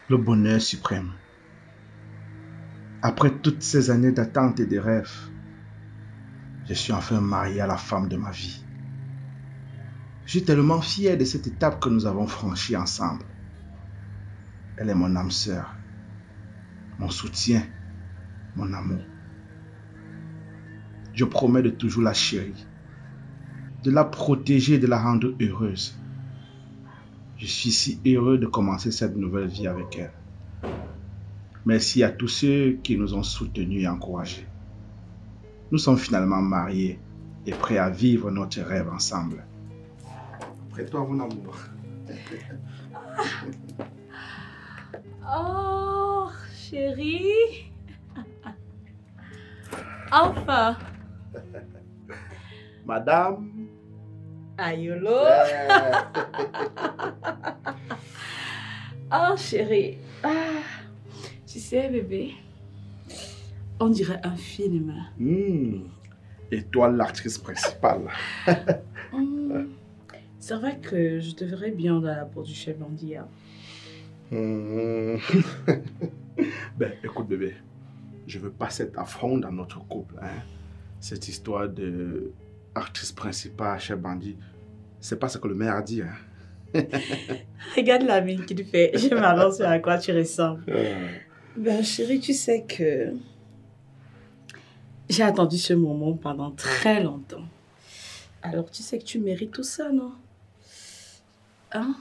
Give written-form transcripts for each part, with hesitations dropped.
le bonheur suprême. Après toutes ces années d'attente et de rêves, je suis enfin marié à la femme de ma vie. Je suis tellement fier de cette étape que nous avons franchie ensemble. Elle est mon âme sœur, mon soutien, mon amour. Je promets de toujours la chérir, de la protéger et de la rendre heureuse. Je suis si heureux de commencer cette nouvelle vie avec elle. Merci à tous ceux qui nous ont soutenus et encouragés. Nous sommes finalement mariés et prêts à vivre notre rêve ensemble. Après toi, mon amour. Oh, chérie. Enfin. Madame. Aïolo. Oh, chérie. Ah, tu sais, bébé, on dirait un film. Et toi, l'actrice principale. C'est vrai que je te verrais bien dans la peau du chef Bandit. Ben, écoute, bébé, je veux pas cet affront dans notre couple. Hein. Cette histoire de actrice principale, chef bandit, c'est pas ce que le maire a dit. Hein. Regarde la mine qu'il fait. Je m'avance sur à quoi tu ressembles. Ben, chérie, tu sais que j'ai attendu ce moment pendant très longtemps. Alors, tu sais que tu mérites tout ça, non? Hein?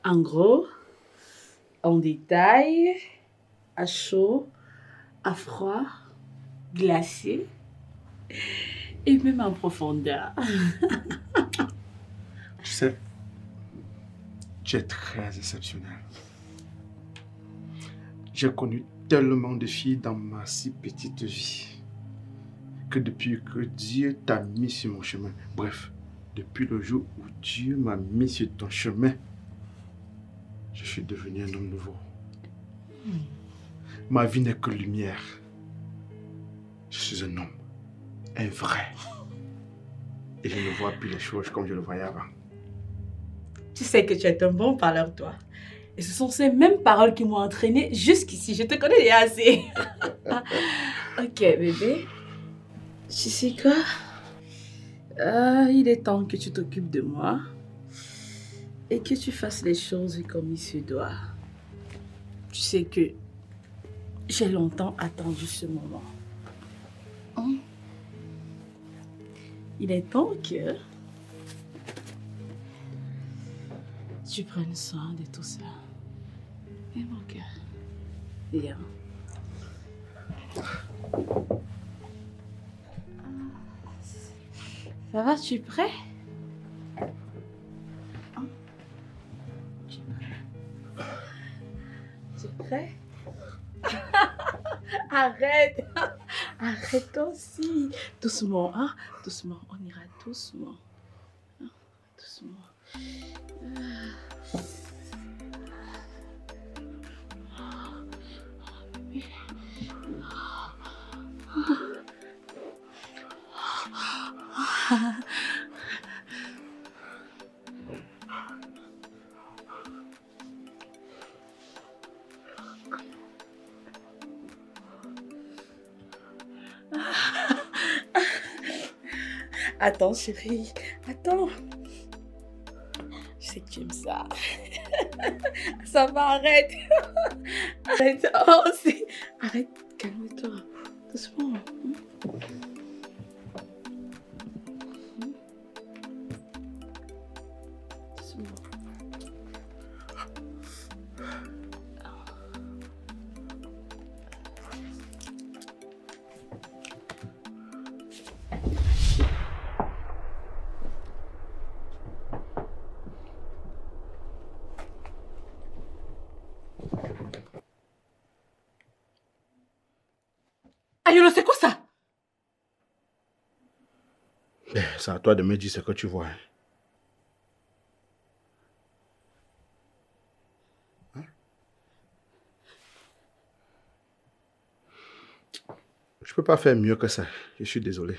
En gros, en détail, à chaud, à froid, glacé et même en profondeur. Tu sais, tu es très exceptionnel. J'ai connu tellement de filles dans ma si petite vie que depuis que Dieu t'a mis sur mon chemin, bref, depuis le jour où Dieu m'a mis sur ton chemin, je suis devenu un homme nouveau. Ma vie n'est que lumière. Je suis un homme, un vrai. Et je ne vois plus les choses comme je le voyais avant. Tu sais que tu es un bon parleur, toi. Et ce sont ces mêmes paroles qui m'ont entraîné jusqu'ici. Je te connais déjà assez. Ok, bébé. Tu sais quoi? Il est temps que tu t'occupes de moi. Et que tu fasses les choses comme il se doit. Tu sais que j'ai longtemps attendu ce moment. Il est temps que tu prennes soin de tout ça. Et mon cœur. Viens. Ça va, tu es prêt? Tu es prêt? Arrête! Arrête toi aussi. Doucement, hein? Doucement, on ira doucement. Hein? Doucement. Attends, chérie. Attends. Je sais que tu aimes ça. Ça va, arrête. Arrête. Oh, c'est... Arrête, calme-toi. Doucement. Ayolo, c'est quoi ça? C'est à toi de me dire ce que tu vois. Hein? Je peux pas faire mieux que ça. Je suis désolé.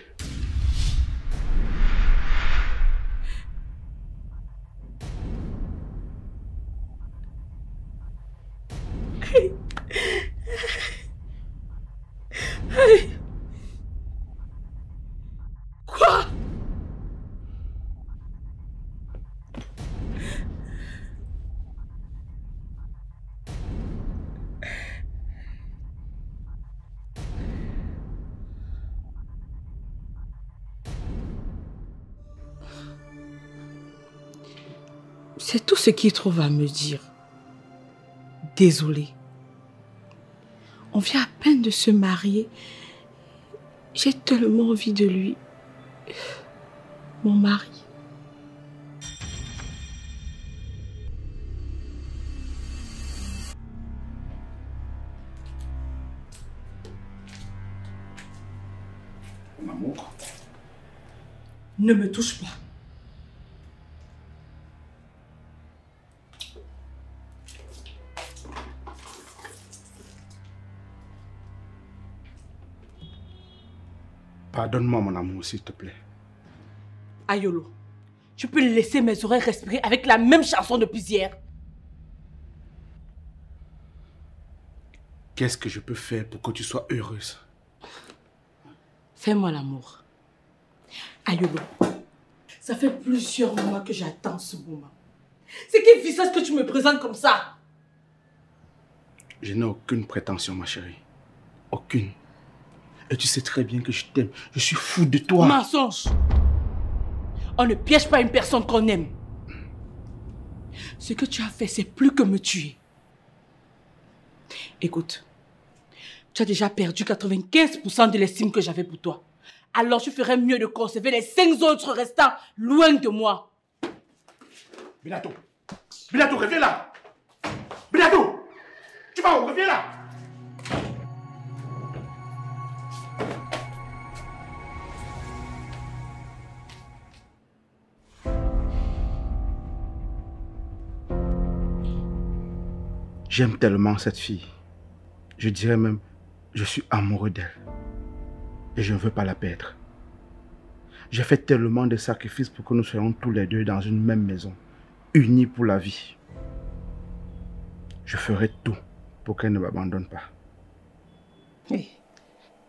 C'est tout ce qu'il trouve à me dire. Désolée. On vient à peine de se marier. J'ai tellement envie de lui. Mon mari. Mon amour. Ne me touche pas. Pardonne-moi, mon amour, s'il te plaît. Ayolo, tu peux laisser mes oreilles respirer avec la même chanson depuis hier. Qu'est-ce que je peux faire pour que tu sois heureuse? Fais-moi l'amour. Ayolo, ça fait plusieurs mois que j'attends ce moment. C'est quel visage que tu me présentes comme ça? Je n'ai aucune prétention, ma chérie. Aucune. Et tu sais très bien que je t'aime. Je suis fou de toi. Mensonge. On ne piège pas une personne qu'on aime. Ce que tu as fait, c'est plus que me tuer. Écoute, tu as déjà perdu 95% de l'estime que j'avais pour toi. Alors tu ferais mieux de conserver les 5 autres restants loin de moi. Minato, reviens là. Minato, tu vas où? Reviens là. J'aime tellement cette fille. Je dirais même, je suis amoureux d'elle. Et je ne veux pas la perdre. J'ai fait tellement de sacrifices pour que nous soyons tous les deux dans une même maison, unis pour la vie. Je ferai tout pour qu'elle ne m'abandonne pas.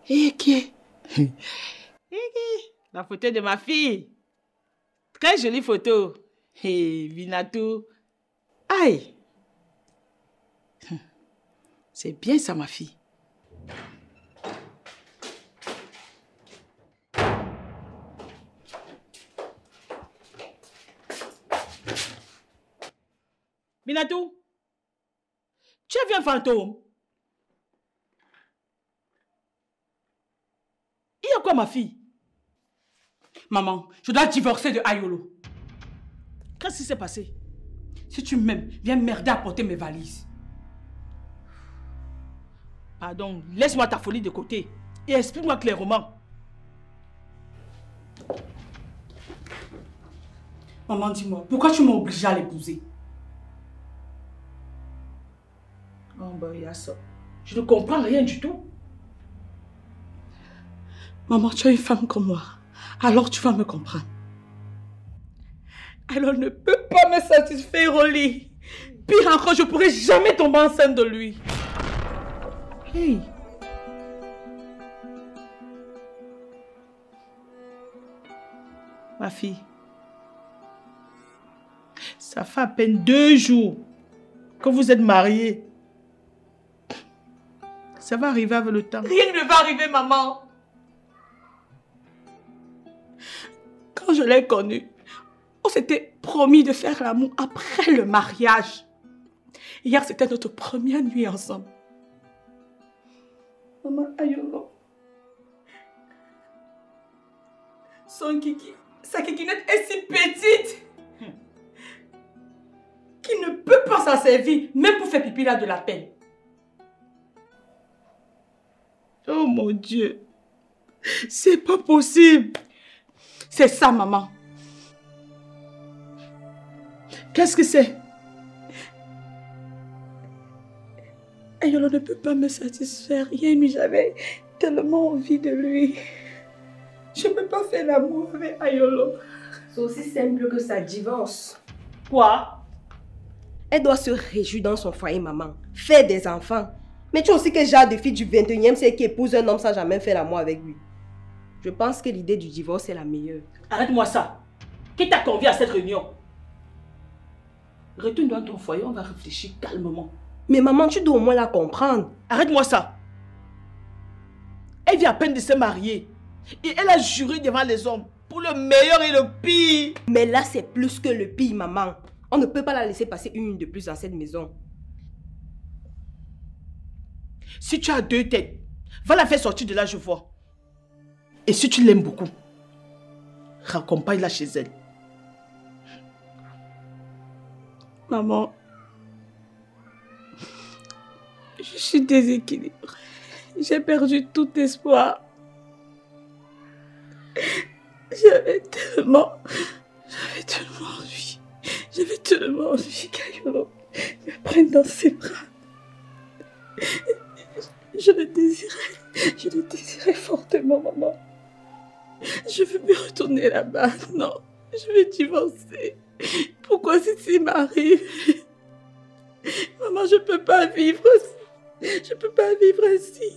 Qui la photo de ma fille. Très jolie photo. Hey, Minato. Aïe. C'est bien ça, ma fille. Minato, tu as vu un fantôme? Il y a quoi, ma fille? Maman, je dois divorcer de Ayolo. Qu'est-ce qui s'est passé? Si tu m'aimes, viens m'aider à porter mes valises. Pardon, laisse-moi ta folie de côté et explique-moi clairement. Maman, dis-moi, pourquoi tu m'as obligée à l'épouser? Oh, ben, il y a ça. Je ne comprends rien du tout. Maman, tu es une femme comme moi. Alors tu vas me comprendre. Alors ne peut pas me satisfaire au lit. Pire encore, je ne pourrai jamais tomber enceinte de lui. Hey. Ma fille, ça fait à peine 2 jours que vous êtes mariés. Ça va arriver avec le temps. Rien ne va arriver, maman. Quand je l'ai connu, on s'était promis de faire l'amour après le mariage. Hier, c'était notre première nuit ensemble. Maman, Ayolo. Son kiki, sa kikinette est si petite qu'il ne peut pas s'en servir, même pour faire pipi là de la peine. Oh mon Dieu, c'est pas possible. C'est ça, maman. Qu'est-ce que c'est? Ayolo ne peut pas me satisfaire. Hier nuit, j'avais tellement envie de lui. Je ne peux pas faire l'amour avec Ayolo. C'est aussi simple que ça, divorce. Quoi? Elle doit se réjouir dans son foyer, maman. Faire des enfants. Mais tu sais aussi que genre de fille du 21e siècle qui épouse un homme sans jamais faire l'amour avec lui. Je pense que l'idée du divorce est la meilleure. Arrête-moi ça. Qui t'a convié à cette réunion? Retourne dans ton foyer, on va réfléchir calmement. Mais maman, tu dois au moins la comprendre. Arrête-moi ça. Elle vient à peine de se marier. Et elle a juré devant les hommes pour le meilleur et le pire. Mais là, c'est plus que le pire, maman. On ne peut pas la laisser passer une nuit de plus dans cette maison. Si tu as deux têtes, va la faire sortir de là, je vois. Et si tu l'aimes beaucoup, raccompagne-la chez elle. Maman, je suis déséquilibrée. J'ai perdu tout espoir. J'avais tellement envie. J'avais tellement envie qu'Ayoro me prenne dans ses bras. Je le désirais fortement, maman. Je veux plus retourner là-bas, non. Je vais divorcer. Pourquoi ceci m'arrive? Maman, je peux pas vivre. Je peux pas vivre ainsi.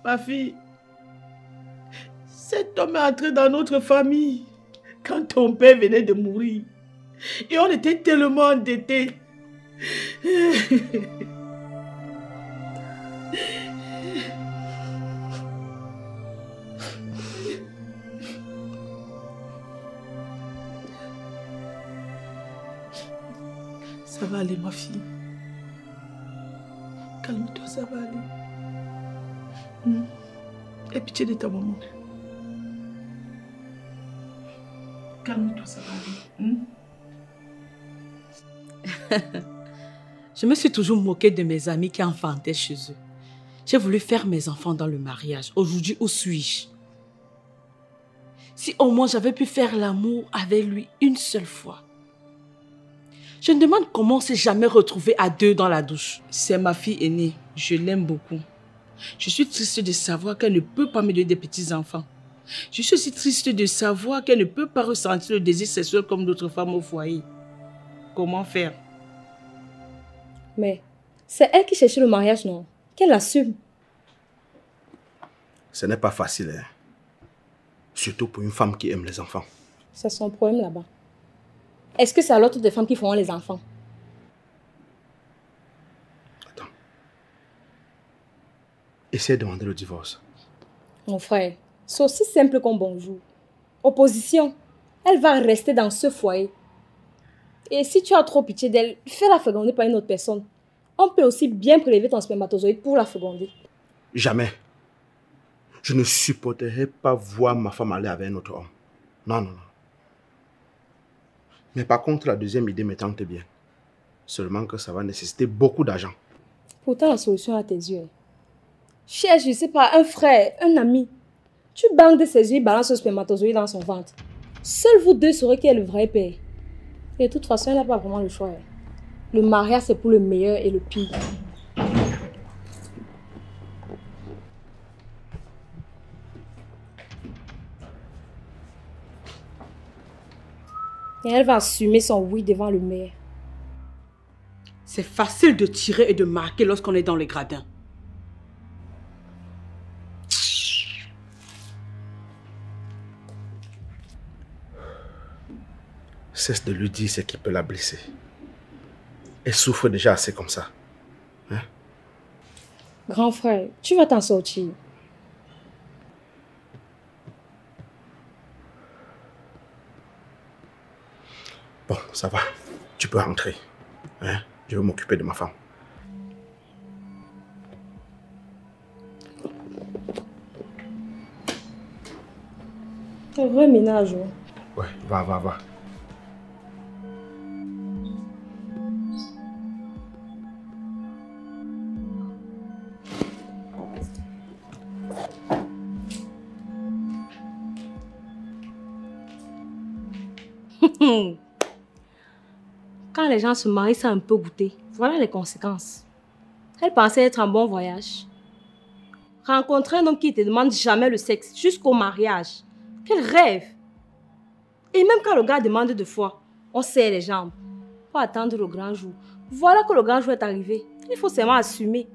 Ma fille, cet homme est entré dans notre famille quand ton père venait de mourir. Et on était tellement endettés. Ça va aller, ma fille. Calme-toi, ça va aller. Aie pitié de ta maman. Calme-toi, ça va aller. Je me suis toujours moquée de mes amis qui enfantaient chez eux. J'ai voulu faire mes enfants dans le mariage. Aujourd'hui, où suis-je? Si au moins j'avais pu faire l'amour avec lui une seule fois. Je me demande comment on s'est jamais retrouvé à deux dans la douche. C'est ma fille aînée. Je l'aime beaucoup. Je suis triste de savoir qu'elle ne peut pas me donner des petits-enfants. Je suis aussi triste de savoir qu'elle ne peut pas ressentir le désir sexuel comme d'autres femmes au foyer. Comment faire? Mais c'est elle qui cherchait le mariage, non? Qu'elle assume. Ce n'est pas facile, hein? Surtout pour une femme qui aime les enfants. C'est son problème là-bas. Est-ce que c'est à l'autre des femmes qui feront les enfants? Attends. Essaie de demander le divorce. Mon frère, c'est aussi simple qu'un bonjour. Opposition, elle va rester dans ce foyer. Et si tu as trop pitié d'elle, fais-la féconder par une autre personne. On peut aussi bien prélever ton spermatozoïde pour la féconder. Jamais. Je ne supporterai pas voir ma femme aller avec un autre homme. Non, non, non. Mais par contre, la deuxième idée me tente bien. Seulement que ça va nécessiter beaucoup d'argent. Pourtant, la solution est à tes yeux. Cherche, je ne sais pas, un frère, un ami. Tu bandes ses yeux et balances le spermatozoïde dans son ventre. Seuls vous deux saurez qui est le vrai père. Et de toute façon, elle n'a pas vraiment le choix. Le mariage, c'est pour le meilleur et le pire. Et elle va assumer son oui devant le maire. C'est facile de tirer et de marquer lorsqu'on est dans les gradins. Cesse de lui dire ce qui peut la blesser. Elle souffre déjà assez comme ça. Hein? Grand frère, tu vas t'en sortir. Bon, ça va. Tu peux rentrer. Hein? Je vais m'occuper de ma femme. Un vrai ménage. Ouais, va. Quand les gens se marient, ça a un peu goûté. Voilà les conséquences. Elle pensait être en bon voyage. Rencontrer un homme qui ne te demande jamais le sexe jusqu'au mariage. Quel rêve! Et même quand le gars demande deux fois, on serre les jambes. Faut attendre le grand jour. Voilà que le grand jour est arrivé. Il faut seulement assumer.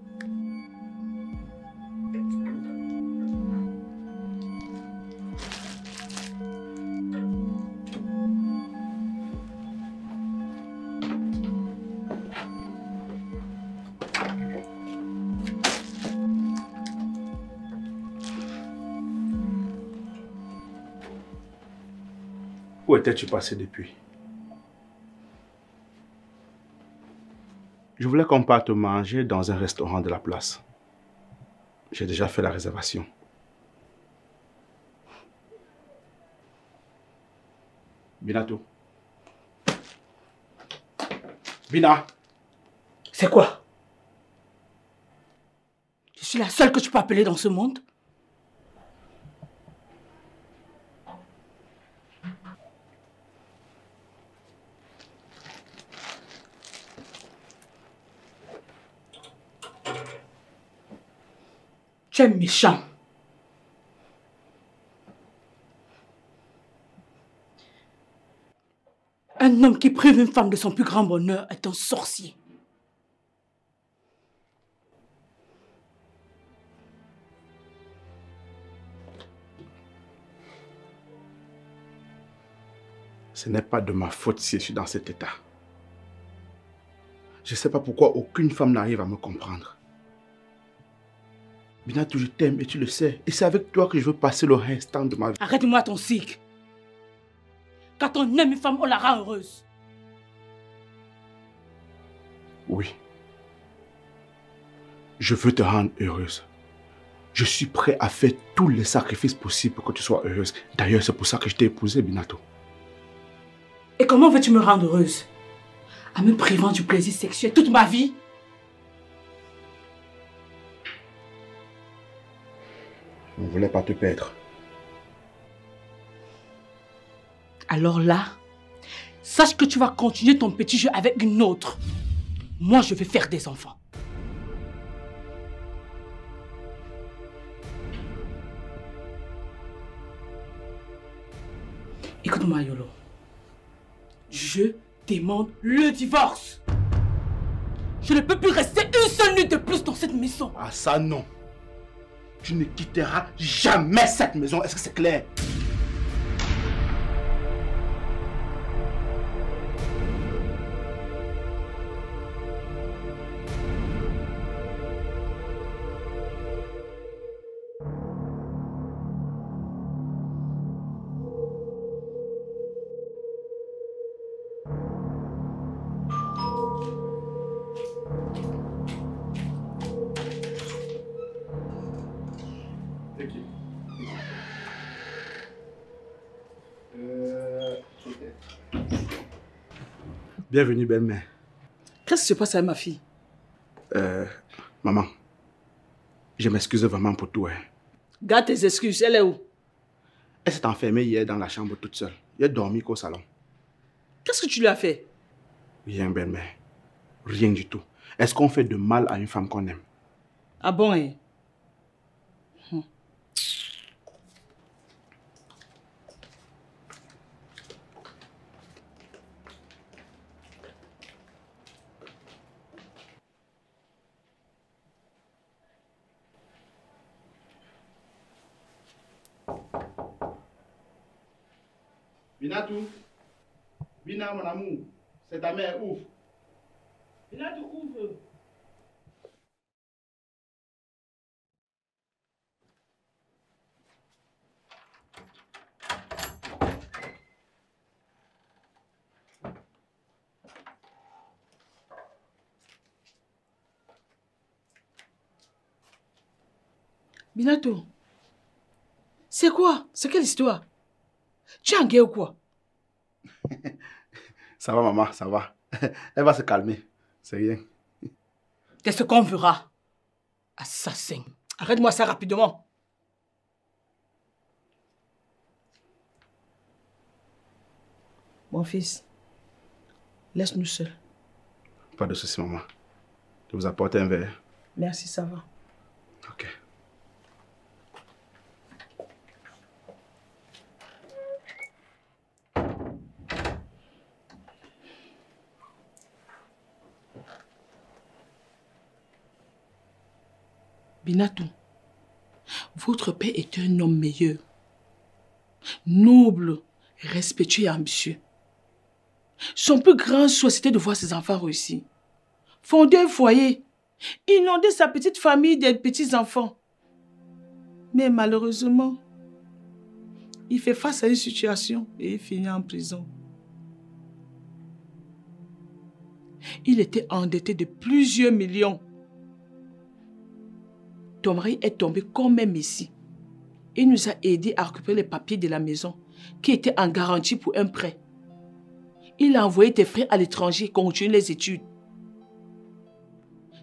Où étais-tu passé depuis? Je voulais qu'on parte manger dans un restaurant de la place. J'ai déjà fait la réservation. Binatou. Bina. C'est quoi? Je suis la seule que tu peux appeler dans ce monde? Tu es méchant. Un homme qui prive une femme de son plus grand bonheur est un sorcier. Ce n'est pas de ma faute si je suis dans cet état. Je ne sais pas pourquoi aucune femme n'arrive à me comprendre. Binatou, je t'aime et tu le sais. Et c'est avec toi que je veux passer le restant de ma vie. Arrête-moi ton cycle. Quand on aime une femme, on la rend heureuse. Oui. Je veux te rendre heureuse. Je suis prêt à faire tous les sacrifices possibles pour que tu sois heureuse. D'ailleurs, c'est pour ça que je t'ai épousée, Binatou. Et comment veux-tu me rendre heureuse? En me privant du plaisir sexuel toute ma vie? Je ne voulais pas te perdre. Alors là, sache que tu vas continuer ton petit jeu avec une autre. Moi, je vais faire des enfants. Écoute-moi, Yolo. Je demande le divorce. Je ne peux plus rester une seule nuit de plus dans cette maison. Ah ça non. Tu ne quitteras jamais cette maison. Est-ce que c'est clair? Bienvenue, belle-mère. Qu'est-ce qui se passe avec ma fille? Maman, je m'excuse vraiment pour tout. Hein. Garde tes excuses, elle est où? Elle s'est enfermée hier dans la chambre toute seule. Elle a dormi qu'au salon. Qu'est-ce que tu lui as fait? Rien, belle-mère. Rien du tout. Est-ce qu'on fait de mal à une femme qu'on aime? Ah bon, hein? Binatou. Bina, mon amour. C'est ta mère, ouvre. Binatou, ouvre. Binatou, c'est quoi? C'est quelle histoire? Tu es en guerre ou quoi? Ça va, maman, ça va. Elle va se calmer. C'est rien. C'est ce qu'on verra. Assassin. Arrête-moi ça rapidement. Mon fils, laisse-nous seuls. Pas de soucis, maman. Je vous apporte un verre. Merci, ça va. Ok. Binatou, votre père est un homme meilleur, noble, respectueux et ambitieux. Son plus grand souhait, c'était de voir ses enfants réussir, fonder un foyer, inonder sa petite famille des petits-enfants. Mais malheureusement, il fait face à une situation et il finit en prison. Il était endetté de plusieurs millions. Ton mari est tombé comme un messie. Il nous a aidés à récupérer les papiers de la maison qui étaient en garantie pour un prêt. Il a envoyé tes frères à l'étranger continuer les études.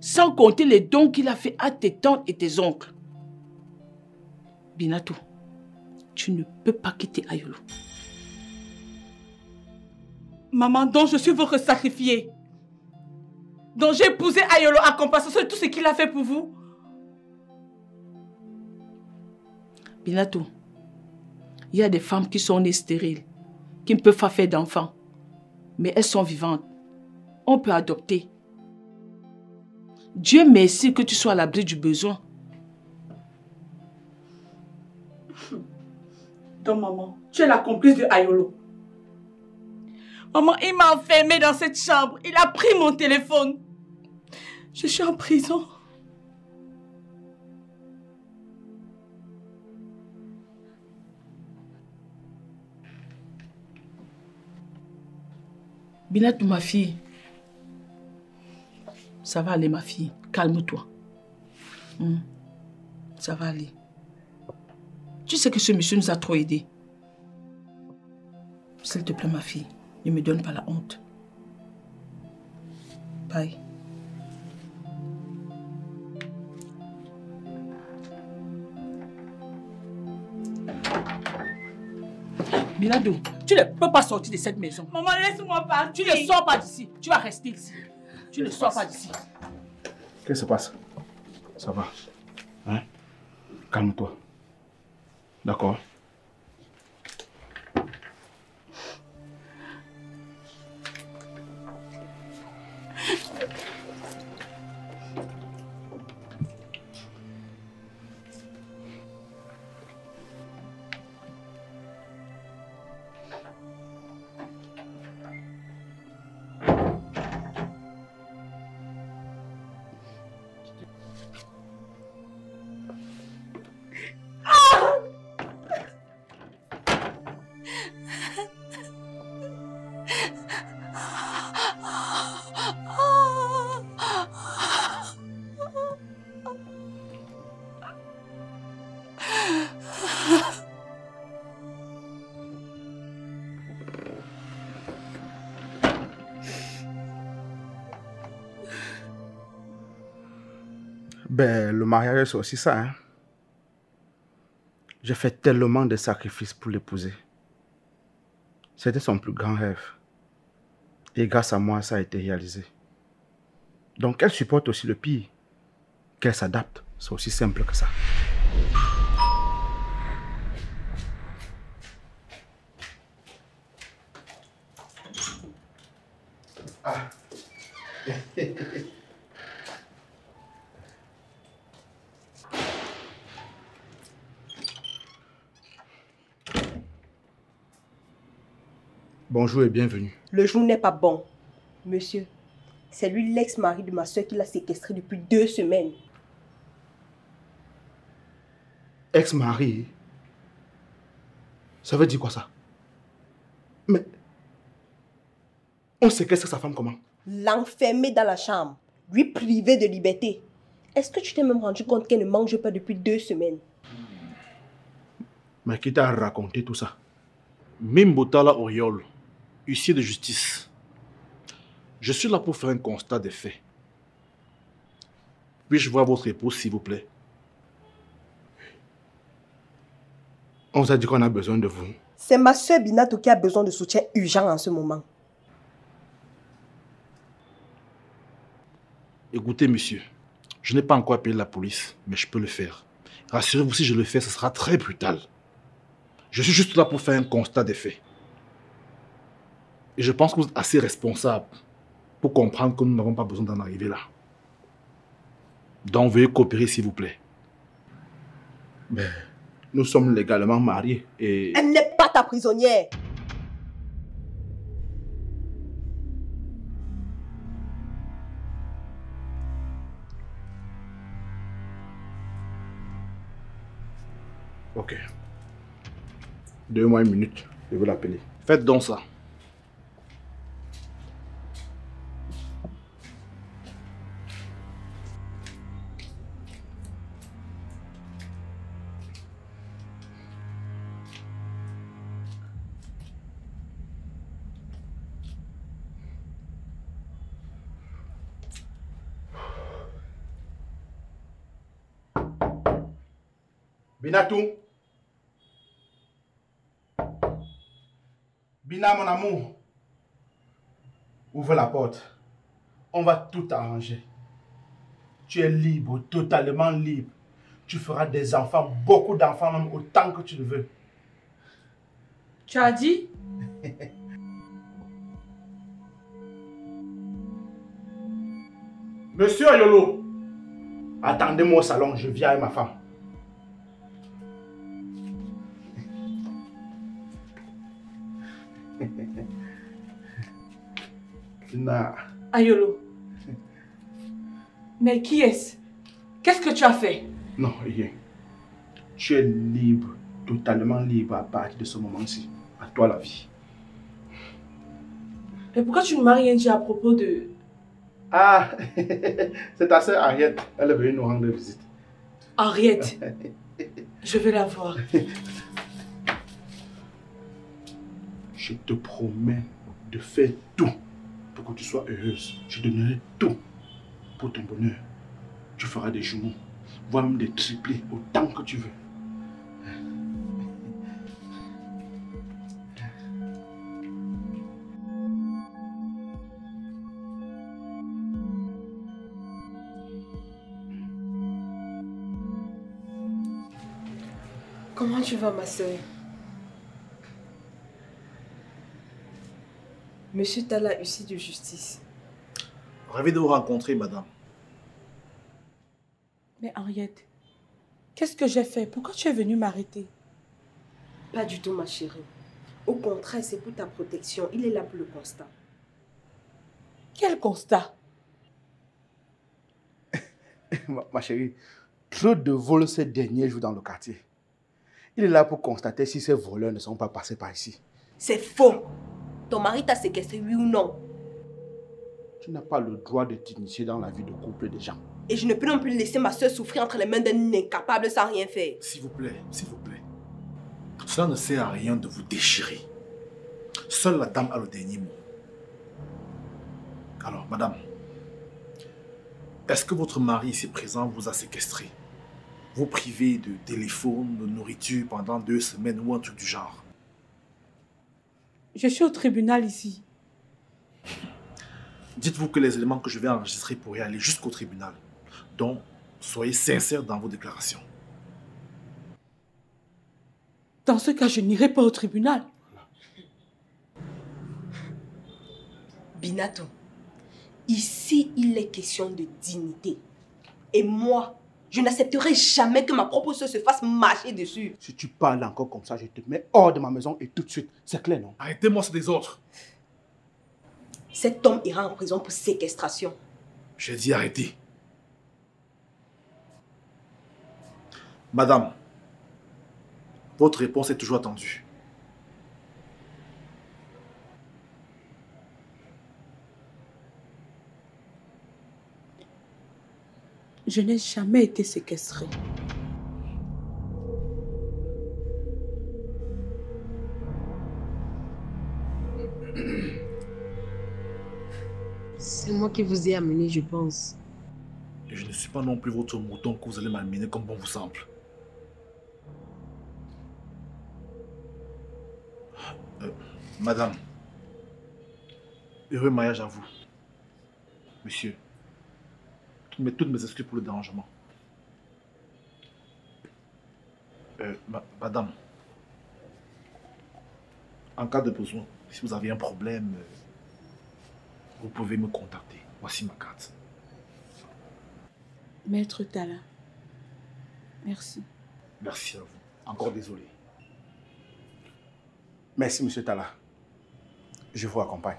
Sans compter les dons qu'il a fait à tes tantes et tes oncles. Binatou, tu ne peux pas quitter Ayolo. Maman, dont je suis votre sacrifiée. Dont j'ai épousé Ayolo à compensation de tout ce qu'il a fait pour vous. Binatou, il y a des femmes qui sont nées stériles, qui ne peuvent pas faire d'enfants. Mais elles sont vivantes. On peut adopter. Dieu merci que tu sois à l'abri du besoin. Donc maman, tu es la complice de Ayolo. Maman, il m'a enfermée dans cette chambre. Il a pris mon téléphone. Je suis en prison. Binatou, ma fille. Ça va aller, ma fille. Calme-toi. Ça va aller. Tu sais que ce monsieur nous a trop aidés. S'il te plaît, ma fille, ne me donne pas la honte. Bye. Binatou, tu ne peux pas sortir de cette maison. Maman, laisse-moi partir. Tu ne sors pas d'ici. Tu vas rester ici. Tu ne sors pas d'ici. Qu'est-ce qui se passe? Ça va. Hein? Calme-toi. D'accord? Ben, le mariage, c'est aussi ça. Hein? J'ai fait tellement de sacrifices pour l'épouser. C'était son plus grand rêve. Et grâce à moi, ça a été réalisé. Donc, elle supporte aussi le pire. Qu'elle s'adapte. C'est aussi simple que ça. Ah. Bonjour et bienvenue. Le jour n'est pas bon. Monsieur, c'est lui l'ex-mari de ma soeur qui l'a séquestré depuis 2 semaines. Ex-mari? Ça veut dire quoi ça? Mais on séquestre sa femme comment? L'enfermer dans la chambre, lui priver de liberté. Est-ce que tu t'es même rendu compte qu'elle ne mange pas depuis 2 semaines? Mais qui t'a raconté tout ça? Mimbotala Oriol, huissier de justice. Je suis là pour faire un constat des faits. Puis-je voir votre épouse, s'il vous plaît? On vous a dit qu'on a besoin de vous. C'est ma soeur Binatou qui a besoin de soutien urgent en ce moment. Écoutez, monsieur, je n'ai pas encore appelé la police, mais je peux le faire. Rassurez-vous, si je le fais, ce sera très brutal. Je suis juste là pour faire un constat des faits. Et je pense que vous êtes assez responsable pour comprendre que nous n'avons pas besoin d'en arriver là. Donc, veuillez coopérer, s'il vous plaît. Mais nous sommes légalement mariés et... Elle n'est pas ta prisonnière. Ok. Donnez-moi 1 minute, je vais l'appeler. Faites donc ça. Binatou. Bina, mon amour. Ouvre la porte. On va tout arranger. Tu es libre, totalement libre. Tu feras des enfants, beaucoup d'enfants, même autant que tu le veux. Tu as dit? Monsieur Ayolo, attendez-moi au salon, je viens avec ma femme. Bina. Ayolo. Mais qui est-ce? Qu'est-ce que tu as fait? Non, rien. Tu es libre, totalement libre à partir de ce moment-ci. À toi la vie. Et pourquoi tu ne m'as rien dit à propos de... Ah, c'est ta sœur Ariette. Elle est venue nous rendre visite. Henriette. Je vais la voir. Je te promets de faire tout pour que tu sois heureuse. Je donnerai tout pour ton bonheur. Tu feras des jumeaux, voire même des triplés, autant que tu veux. Comment tu vas, ma soeur? Monsieur Talla, huissier de justice. Ravi de vous rencontrer, madame. Mais Henriette, qu'est-ce que j'ai fait? Pourquoi tu es venue m'arrêter? Pas du tout, ma chérie. Au contraire, c'est pour ta protection. Il est là pour le constat. Quel constat? Ma chérie, trop de vols ces derniers jours dans le quartier. Il est là pour constater si ces voleurs ne sont pas passés par ici. C'est faux. Ton mari t'a séquestré, oui ou non? Tu n'as pas le droit de t'initier dans la vie de couple des gens. Et je ne peux non plus laisser ma soeur souffrir entre les mains d'un incapable sans rien faire. S'il vous plaît, s'il vous plaît. Cela ne sert à rien de vous déchirer. Seule la dame a le dernier mot. Alors, madame, est-ce que votre mari ici présent vous a séquestré? Vous privé de téléphone, de nourriture pendant 2 semaines ou un truc du genre? Je suis au tribunal ici. Dites-vous que les éléments que je vais enregistrer pourraient aller jusqu'au tribunal. Donc, soyez sincère dans vos déclarations. Dans ce cas, je n'irai pas au tribunal. Binatou, ici, il est question de dignité. Et moi, je n'accepterai jamais que ma propre soeur se fasse marcher dessus. Si tu parles encore comme ça, je te mets hors de ma maison et tout de suite. C'est clair, non? Arrêtez-moi ce désordre. Cet homme ira en prison pour séquestration. J'ai dit arrêtez. Madame, votre réponse est toujours attendue. Je n'ai jamais été séquestrée. C'est moi qui vous ai amené, je pense. Et je ne suis pas non plus votre mouton que vous allez m'amener comme bon vous semble. Madame, heureux mariage à vous. Monsieur, toutes mes excuses pour le dérangement. Madame, en cas de besoin, si vous avez un problème, vous pouvez me contacter. Voici ma carte. Maître Talla, merci. Merci à vous. Encore désolé. Merci, monsieur Talla. Je vous accompagne.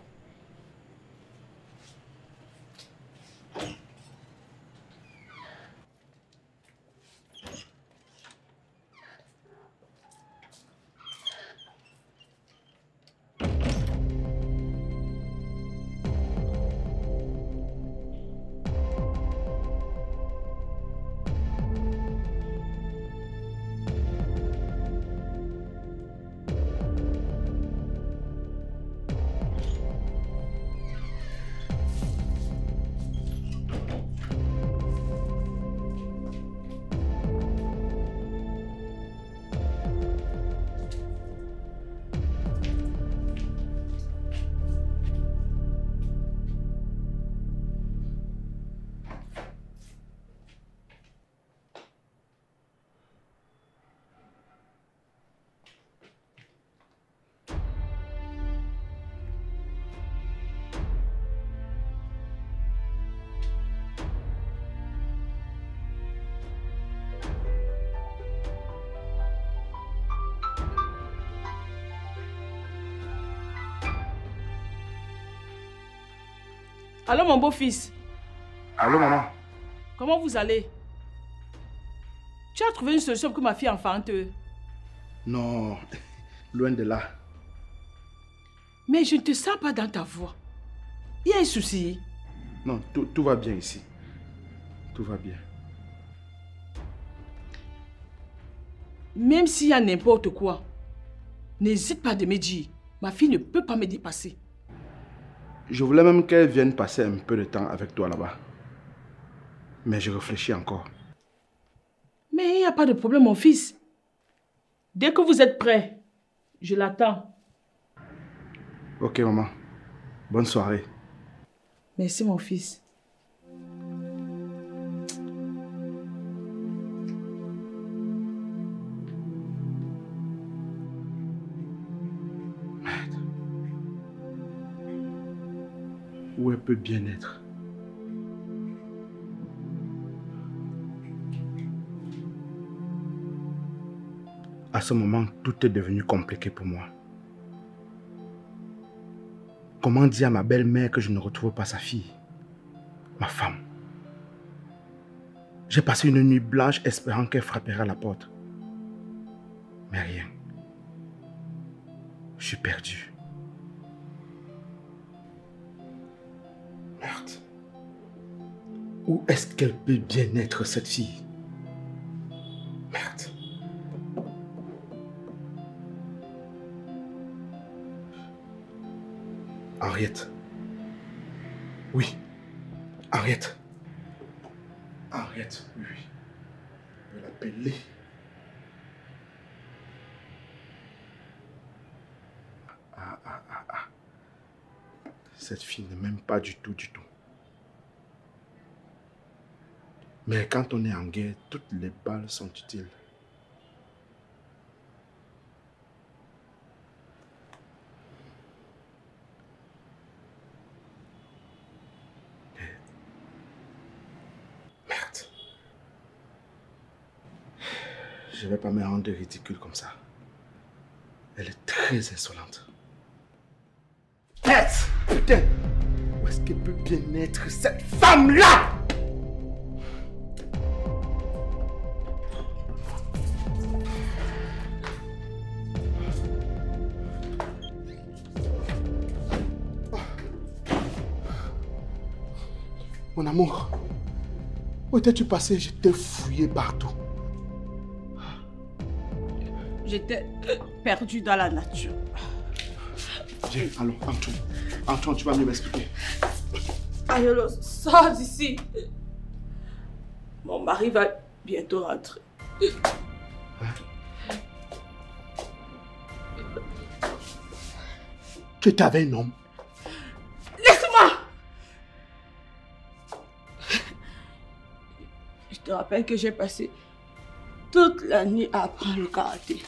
Allô, mon beau-fils. Allô, maman? Comment vous allez? Tu as trouvé une solution pour que ma fille enfante? Non, loin de là. Mais je ne te sens pas dans ta voix. Il y a un souci. Non, tout va bien ici. Tout va bien. Même s'il y a n'importe quoi, n'hésite pas de me dire. Ma fille ne peut pas me dépasser. Je voulais même qu'elle vienne passer un peu de temps avec toi là-bas. Mais je réfléchis encore. Mais il n'y a pas de problème, mon fils. Dès que vous êtes prêt, je l'attends. Ok, maman. Bonne soirée. Merci, mon fils. Où elle peut bien être. À ce moment, tout est devenu compliqué pour moi. Comment dire à ma belle-mère que je ne retrouve pas sa fille, ma femme? J'ai passé une nuit blanche espérant qu'elle frapperait à la porte. Mais rien. Je suis perdu. Merde. Où est-ce qu'elle peut bien être, cette fille? Merde. Henriette. Oui. Henriette. Henriette, oui. Je vais l'appeler. Cette fille ne m'aime pas du tout, du tout. Mais quand on est en guerre, toutes les balles sont utiles. Merde. Je ne vais pas me rendre ridicule comme ça. Elle est très insolente. Merde! Putain! Où est-ce qu'elle peut bien être, cette femme-là? Mon amour, où étais-tu passé? Je t'ai fouillé partout. J'étais perdue dans la nature. Viens, allons, Antoine. Antoine, tu vas mieux m'expliquer. Ayolo, sors d'ici. Mon mari va bientôt rentrer. Tu étais avec un homme? Laisse-moi! Je te rappelle que j'ai passé toute la nuit à apprendre le karaté.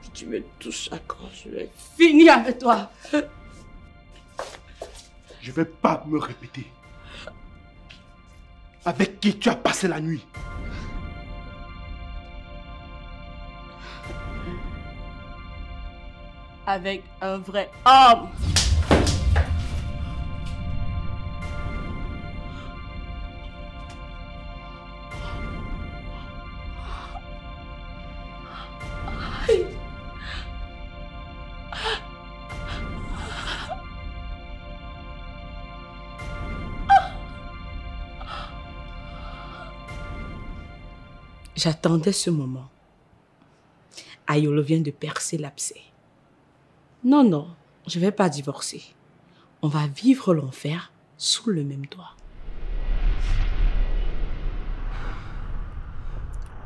Si tu me touches à corps, je vais finir avec toi. Je ne vais pas me répéter. Avec qui tu as passé la nuit? Avec un vrai homme. J'attendais ce moment. Ayolo vient de percer l'abcès. Non, non, je ne vais pas divorcer. On va vivre l'enfer sous le même toit.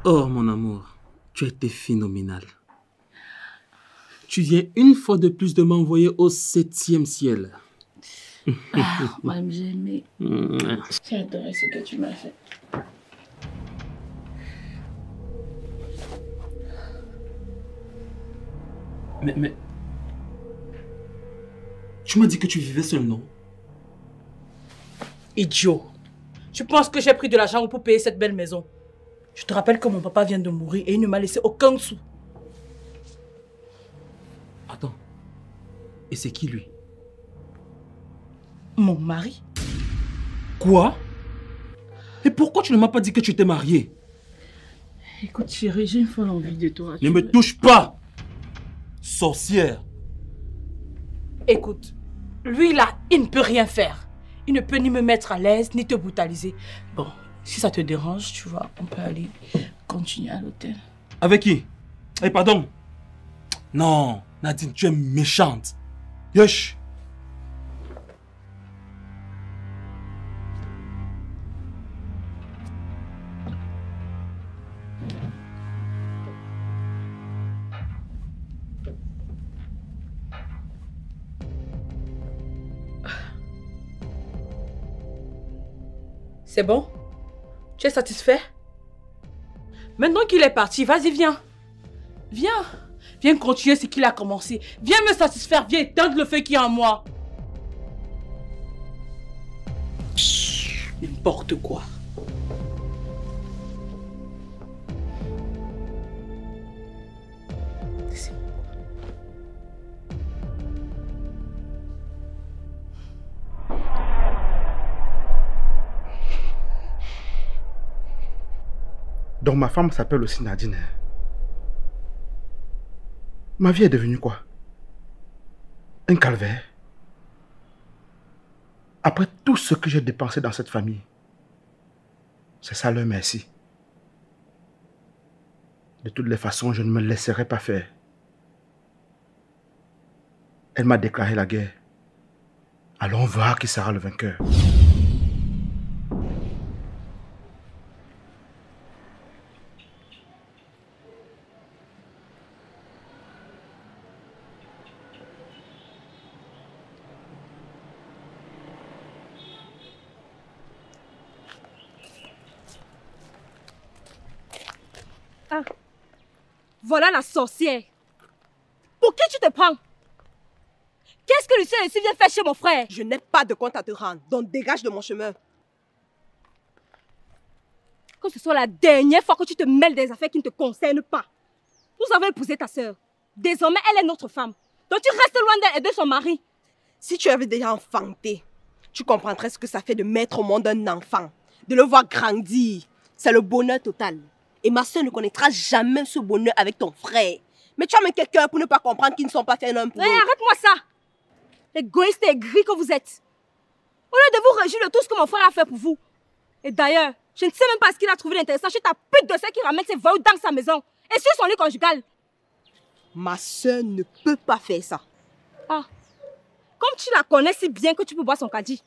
Oh, mon amour, tu as été phénoménal. Tu viens une fois de plus de m'envoyer au 7e ciel. Madame, j'ai aimé. J'ai adoré ce que tu m'as fait. Mais... Tu m'as dit que tu vivais seul, non? Idiot. Tu penses que j'ai pris de l'argent pour payer cette belle maison? Je te rappelle que mon papa vient de mourir et il ne m'a laissé aucun sou. Attends. Et c'est qui, lui? Mon mari? Quoi? Et pourquoi tu ne m'as pas dit que tu étais mariée? Écoute chérie, j'ai une folle envie de toi. Ne me touche pas! Sorcière! Écoute, lui là, il ne peut rien faire. Il ne peut ni me mettre à l'aise, ni te brutaliser. Bon, si ça te dérange, tu vois, on peut aller continuer à l'hôtel. Avec qui? Eh, pardon! Non, Nadine, tu es méchante. Yosh! C'est bon? Tu es satisfait? Maintenant qu'il est parti, vas-y, viens. Viens. Viens continuer ce qu'il a commencé. Viens me satisfaire, viens éteindre le feu qui est en moi. N'importe quoi. Donc ma femme s'appelle aussi Nadine. Ma vie est devenue quoi? Un calvaire. Après tout ce que j'ai dépensé dans cette famille, c'est ça leur merci. De toutes les façons, je ne me laisserai pas faire. Elle m'a déclaré la guerre. Allons voir qui sera le vainqueur. Ah, voilà la sorcière. Pour qui tu te prends? Qu'est-ce que Lucien ici vient faire chez mon frère? Je n'ai pas de compte à te rendre, donc dégage de mon chemin. Que ce soit la dernière fois que tu te mêles des affaires qui ne te concernent pas. Nous avons épousé ta sœur. Désormais, elle est notre femme. Donc tu restes loin d'elle et de son mari. Si tu avais déjà enfanté, tu comprendrais ce que ça fait de mettre au monde un enfant, de le voir grandir. C'est le bonheur total. Et ma soeur ne connaîtra jamais ce bonheur avec ton frère. Mais tu as même quelqu'un pour ne pas comprendre qu'ils ne sont pas faits l'un pour l'autre. Arrête-moi ça! Égoïste et gris que vous êtes. Au lieu de vous réjouir de tout ce que mon frère a fait pour vous. Et d'ailleurs, je ne sais même pas ce qu'il a trouvé d'intéressant chez ta pute de sœur qui ramène ses voyous dans sa maison. Et sur son lit conjugal. Ma soeur ne peut pas faire ça. Ah, comme tu la connais si bien que tu peux boire son caddie.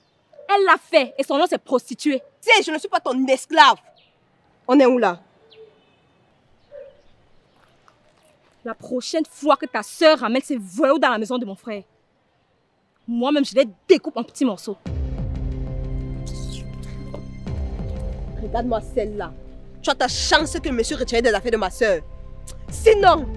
Elle l'a fait et son nom c'est prostituée. Tiens, je ne suis pas ton esclave. On est où là? La prochaine fois que ta sœur ramène ses voyous dans la maison de mon frère, moi-même je les découpe en petits morceaux. Regarde-moi celle-là. Tu as ta chance que monsieur retire des affaires de ma soeur. Sinon...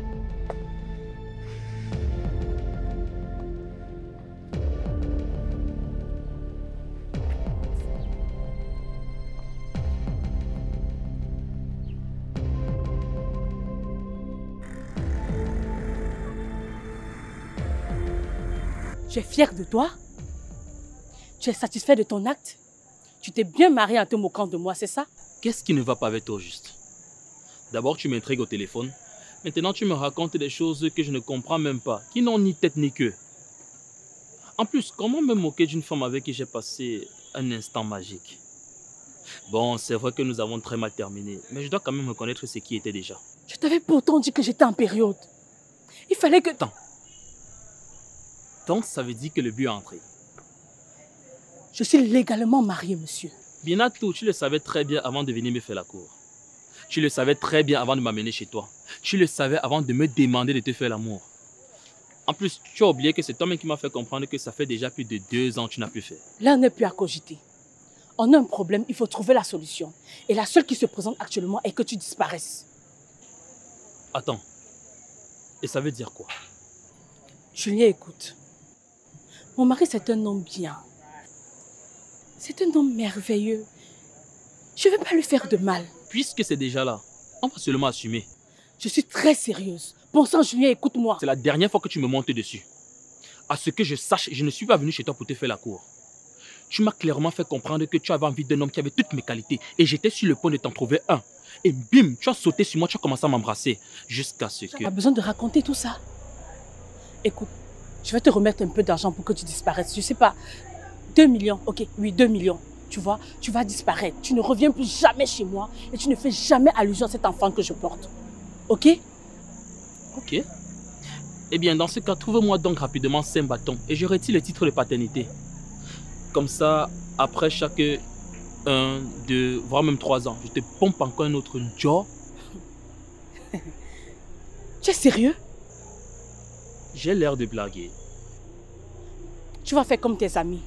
Tu es fier de toi? Tu es satisfait de ton acte? Tu t'es bien marié en te moquant de moi, c'est ça? Qu'est-ce qui ne va pas avec toi au juste? D'abord, tu m'intrigues au téléphone. Maintenant, tu me racontes des choses que je ne comprends même pas, qui n'ont ni tête ni queue. En plus, comment me moquer d'une femme avec qui j'ai passé un instant magique? Bon, c'est vrai que nous avons très mal terminé, mais je dois quand même reconnaître ce qui était déjà. Je t'avais pourtant dit que j'étais en période. Il fallait que... Attends. Donc, ça veut dire que le but est entré. Je suis légalement mariée, monsieur. Binatou, tu le savais très bien avant de venir me faire la cour. Tu le savais très bien avant de m'amener chez toi. Tu le savais avant de me demander de te faire l'amour. En plus, tu as oublié que c'est toi-même qui m'a fait comprendre que ça fait déjà plus de 2 ans que tu n'as plus fait. Là, on n'est plus à cogiter. On a un problème, il faut trouver la solution. Et la seule qui se présente actuellement est que tu disparaisses. Attends. Et ça veut dire quoi? Julien, écoute. Mon mari, c'est un homme bien. C'est un homme merveilleux. Je ne vais pas lui faire de mal. Puisque c'est déjà là, on va seulement assumer. Je suis très sérieuse. Bon sang, Julien, écoute-moi. C'est la dernière fois que tu me montes dessus. À ce que je sache, je ne suis pas venu chez toi pour te faire la cour. Tu m'as clairement fait comprendre que tu avais envie d'un homme qui avait toutes mes qualités et j'étais sur le point de t'en trouver un. Et bim, tu as sauté sur moi, tu as commencé à m'embrasser. Jusqu'à ce que... Tu as besoin de raconter tout ça. Écoute, je vais te remettre un peu d'argent pour que tu disparaisses. Je sais pas, 2 millions, ok, oui, 2 millions. Tu vois, tu vas disparaître. Tu ne reviens plus jamais chez moi et tu ne fais jamais allusion à cet enfant que je porte. Ok? Ok. Eh bien, dans ce cas, trouve-moi donc rapidement 5 bâtons et je retire le titre de paternité. Comme ça, après chaque 1, 2, voire même 3 ans, je te pompe encore un autre job. Tu es sérieux? J'ai l'air de blaguer. Tu vas faire comme tes amis.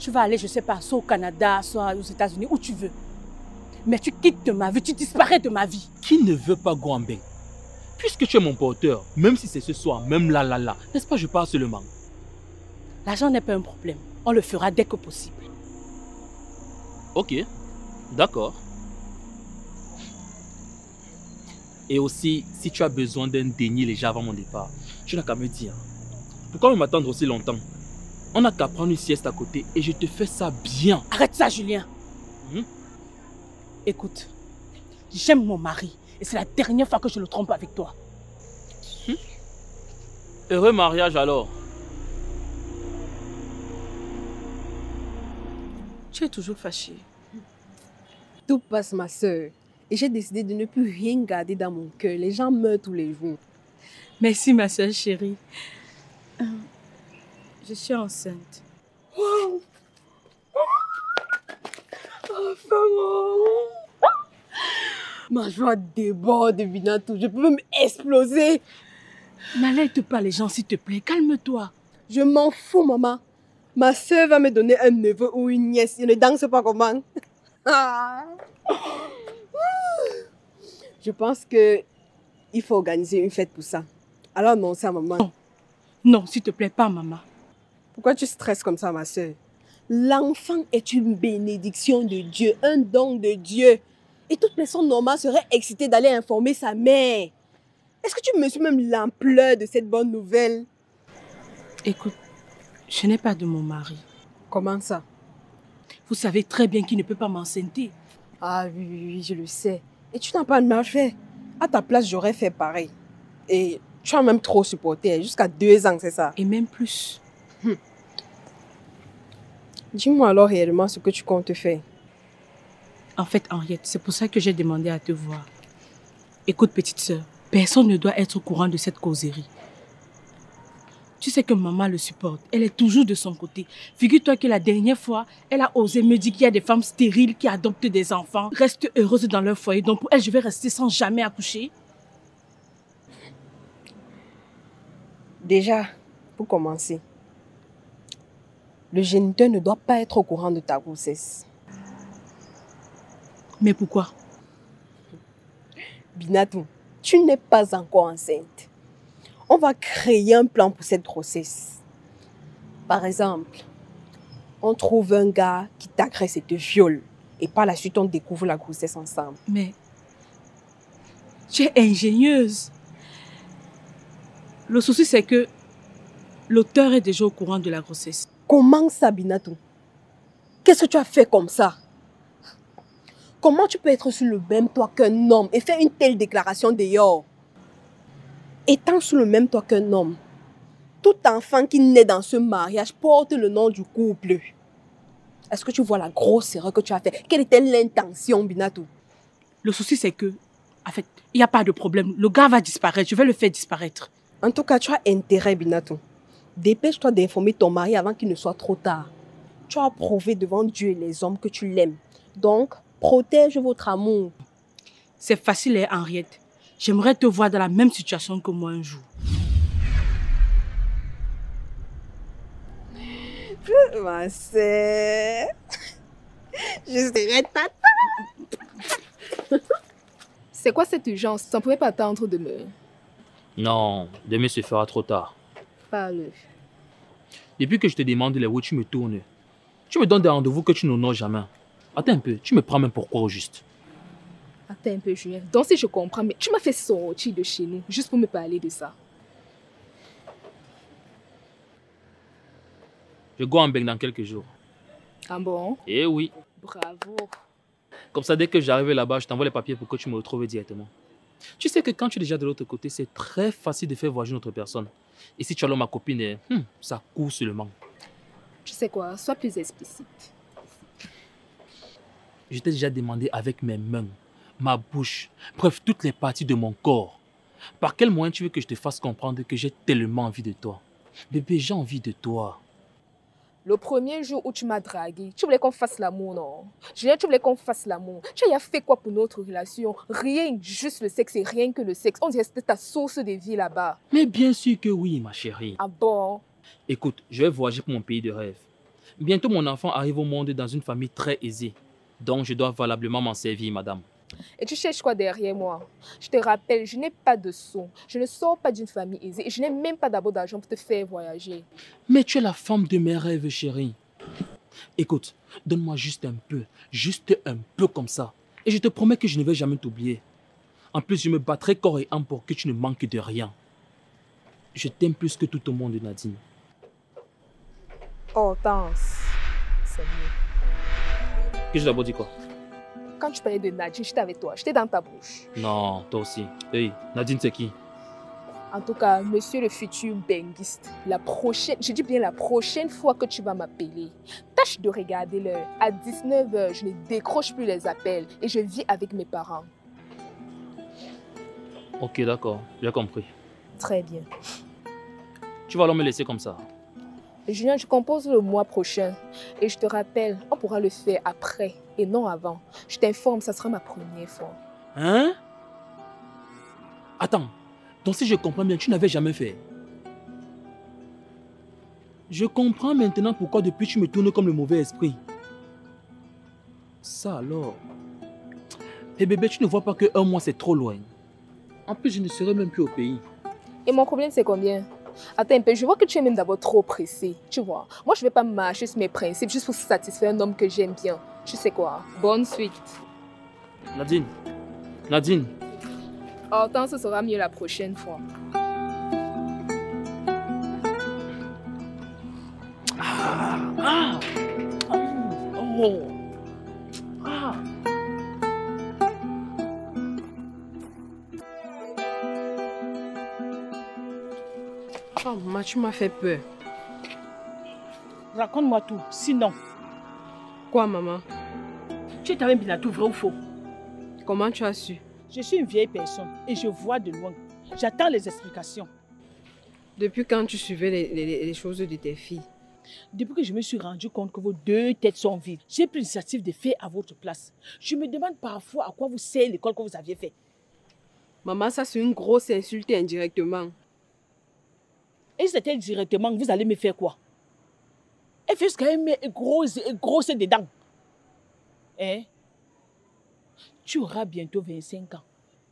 Tu vas aller, je sais pas, soit au Canada, soit aux États-Unis, où tu veux. Mais tu quittes de ma vie, tu disparais de ma vie. Qui ne veut pas Guambeng? Puisque tu es mon porteur, même si c'est ce soir, même là, n'est-ce pas, je parle seulement. L'argent n'est pas un problème. On le fera dès que possible. Ok, d'accord. Et aussi, si tu as besoin d'un déni léger avant mon départ, tu n'as qu'à me dire. Pourquoi m'attendre aussi longtemps? On n'a qu'à prendre une sieste à côté et je te fais ça bien. Arrête ça, Julien. Écoute, j'aime mon mari et c'est la dernière fois que je le trompe avec toi. Heureux mariage alors. Tu es toujours fâchée. Tout passe, ma soeur. Et j'ai décidé de ne plus rien garder dans mon cœur. Les gens meurent tous les jours. Merci, ma soeur chérie. Je suis enceinte. Wow. Ma joie déborde, Binatou. Je peux même exploser. N'allègue pas les gens, s'il te plaît. Calme-toi. Je m'en fous, maman. Ma soeur va me donner un neveu ou une nièce. Je ne danse pas comment. Je pense que il faut organiser une fête pour ça. Alors non, ça, maman. Non, non, s'il te plaît, pas maman. Pourquoi tu stresses comme ça, ma soeur? L'enfant est une bénédiction de Dieu, un don de Dieu. Et toute personne normale serait excitée d'aller informer sa mère. Est-ce que tu mesures même l'ampleur de cette bonne nouvelle? Écoute, je n'ai pas de mon mari. Comment ça? Vous savez très bien qu'il ne peut pas m'enceinte. Ah oui, je le sais. Et tu n'as pas mal fait. À ta place, j'aurais fait pareil. Et tu as même trop supporté, jusqu'à 2 ans, c'est ça? Et même plus. Dis-moi alors réellement ce que tu comptes faire. En fait, Henriette, c'est pour ça que j'ai demandé à te voir. Écoute, petite sœur, personne ne doit être au courant de cette causerie. Tu sais que maman le supporte. Elle est toujours de son côté. Figure-toi que la dernière fois, elle a osé me dire qu'il y a des femmes stériles qui adoptent des enfants, restent heureuses dans leur foyer. Donc pour elle, je vais rester sans jamais accoucher. Déjà, pour commencer, le géniteur ne doit pas être au courant de ta grossesse. Mais pourquoi? Binatou, tu n'es pas encore enceinte. On va créer un plan pour cette grossesse. Par exemple, on trouve un gars qui t'agresse et te viole. Et par la suite, on découvre la grossesse ensemble. Mais tu es ingénieuse. Le souci, c'est que l'auteur est déjà au courant de la grossesse. Comment ça, Binatou? Qu'est-ce que tu as fait comme ça? Comment tu peux être sur le même toit qu'un homme et faire une telle déclaration dehors? Étant sur le même toit qu'un homme, tout enfant qui naît dans ce mariage porte le nom du couple. Est-ce que tu vois la grosse erreur que tu as faite? Quelle était l'intention, Binatou? Le souci, c'est que, en fait, il n'y a pas de problème. Le gars va disparaître. Je vais le faire disparaître. En tout cas, tu as intérêt, Binatou. Dépêche-toi d'informer ton mari avant qu'il ne soit trop tard. Tu as prouvé devant Dieu et les hommes que tu l'aimes. Donc, protège votre amour. C'est facile, hein, Henriette. J'aimerais te voir dans la même situation que moi un jour. Ma sœur, je serai tata. C'est quoi cette urgence? Ça ne pouvait pas attendre demain. Non, demain se fera trop tard. Parle. Depuis que je te demande les où tu me tournes, tu me donnes des rendez-vous que tu n'honores jamais. Attends un peu, tu me prends même pour quoi au juste? Attends un peu, Julien. Donc si je comprends, mais tu m'as fait sortir de chez nous juste pour me parler de ça. Je go en Beng dans quelques jours. Ah bon? Eh oui. Bravo. Comme ça, dès que j'arrive là-bas, je t'envoie les papiers pour que tu me retrouves directement. Tu sais que quand tu es déjà de l'autre côté, c'est très facile de faire voyager une autre personne. Et si tu as alors ma copine, ça court seulement. Tu sais quoi? Sois plus explicite. Je t'ai déjà demandé avec mes mains, ma bouche, bref, toutes les parties de mon corps. Par quel moyen tu veux que je te fasse comprendre que j'ai tellement envie de toi? Bébé, j'ai envie de toi. Le premier jour où tu m'as dragué, tu voulais qu'on fasse l'amour, non? Julien, tu voulais qu'on fasse l'amour. Tu as fait quoi pour notre relation? Rien, juste le sexe et rien que le sexe. On dirait que c'était ta source de vie là-bas. Mais bien sûr que oui, ma chérie. Ah bon? Écoute, je vais voyager pour mon pays de rêve. Bientôt, mon enfant arrive au monde dans une famille très aisée. Donc, je dois valablement m'en servir, madame. Et tu cherches quoi derrière moi? Je te rappelle, je n'ai pas de sous. Je ne sors pas d'une famille aisée et je n'ai même pas d'abord d'argent pour te faire voyager. Mais tu es la femme de mes rêves, chérie. Écoute, donne-moi juste un peu comme ça. Et je te promets que je ne vais jamais t'oublier. En plus, je me battrai corps et âme pour que tu ne manques de rien. Je t'aime plus que tout au monde, Nadine. Hortense, c'est mieux. Que je d'abord dit quoi? Quand tu parlais de Nadine, j'étais avec toi, j'étais dans ta bouche. Non, toi aussi. Hey, Nadine, c'est qui? En tout cas, monsieur le futur benguiste, la prochaine fois que tu vas m'appeler, tâche de regarder l'heure. À 19h, je ne décroche plus les appels et je vis avec mes parents. Ok, d'accord, j'ai compris. Très bien. Tu vas alors me laisser comme ça? Julien, je compose le mois prochain et je te rappelle, on pourra le faire après et non avant. Je t'informe, ça sera ma première fois. Hein? Attends, donc si je comprends bien, tu n'avais jamais fait. Je comprends maintenant pourquoi depuis tu me tournes comme le mauvais esprit. Ça alors. Et bébé, tu ne vois pas que un mois c'est trop loin. En plus, je ne serai même plus au pays. Et mon problème, c'est combien? Attends un peu, je vois que tu es même d'abord trop pressé, tu vois. Moi, je ne vais pas marcher sur mes principes juste pour satisfaire un homme que j'aime bien. Tu sais quoi? Bonne suite. Nadine. Attends, ce sera mieux la prochaine fois. Oh, maman, tu m'as fait peur. Raconte-moi tout, sinon. Quoi, maman? Tu es avec Binatou, vrai ou faux? Comment tu as su? Je suis une vieille personne et je vois de loin. J'attends les explications. Depuis quand tu suivais les choses de tes filles? Depuis que je me suis rendu compte que vos deux têtes sont vides, j'ai pris l'initiative de faire à votre place. Je me demande parfois à quoi vous sert l'école que vous aviez fait. Maman, ça c'est une grosse insulte indirectement. Et si c'était directement, vous allez me faire quoi? Elle fait jusqu'à une grosse dedans. Hein? Tu auras bientôt 25 ans.